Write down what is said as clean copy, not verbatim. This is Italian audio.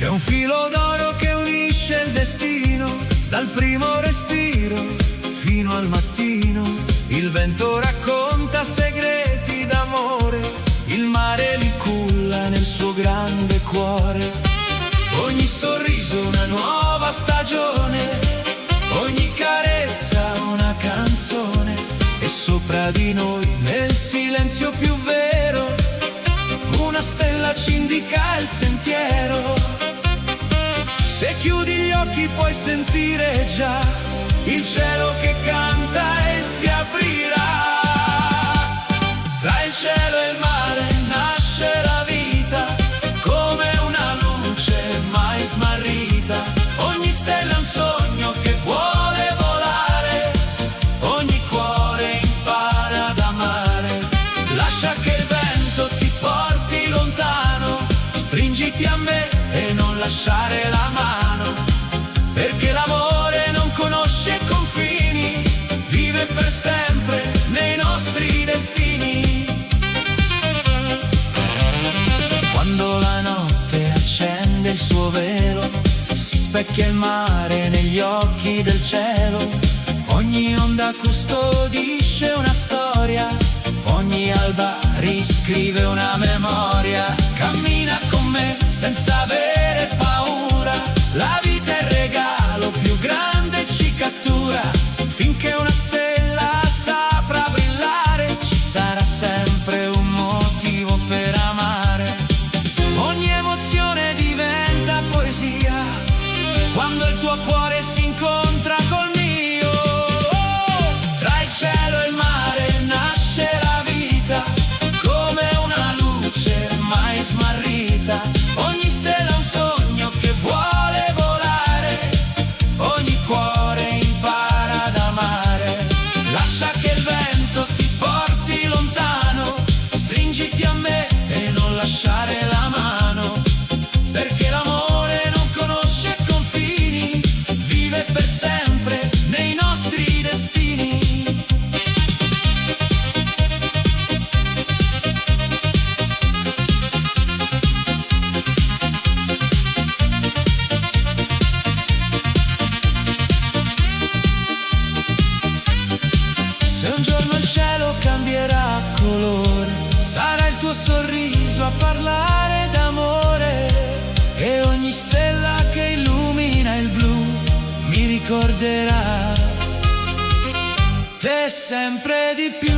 C'è un filo d'oro che unisce il destino, dal primo respiro fino al mattino. Il vento racconta segreti d'amore, il mare li culla nel suo grande cuore. Ogni sorriso una nuova stagione, ogni carezza una canzone, e sopra di noi nel silenzio più vero una stella ci indica il sentiero. Se chiudi gli occhi puoi sentire già il cielo che canta e si aprirà. Tra il cielo e il mare nasce la vita, come una luce mai smarrita. Ogni stella è un sogno che vuole volare, ogni cuore impara ad amare. Lascia che il vento ti porti lontano, stringiti a me e non lasciare la mano, perché l'amore non conosce confini, vive per sempre nei nostri destini. Quando la notte accende il suo velo, si specchia il mare negli occhi del cielo. Ogni onda custodisce una storia, ogni alba riscrive una memoria. Cammina con me senza avere paura, la vita è il regalo più grande, ci cattura. Finché una stella saprà brillare, ci sarà sempre un motivo per amare. Ogni emozione diventa poesia quando il tuo cuore si incontra col mio. Tra il cielo e il mare nasce la vita, come una luce mai smarrita. Ogni stella è un sogno che vuole volare, ogni cuore impara ad amare. Lascia che il vento ti porti lontano, stringiti a me e non lasciare la mano, perché l'amore non conosce confini, vive per sempre nei nostri destini. Se un giorno il cielo cambierà colore, sarà il tuo sorriso a parlare d'amore, e ogni stella che illumina il blu mi ricorderà te sempre di più.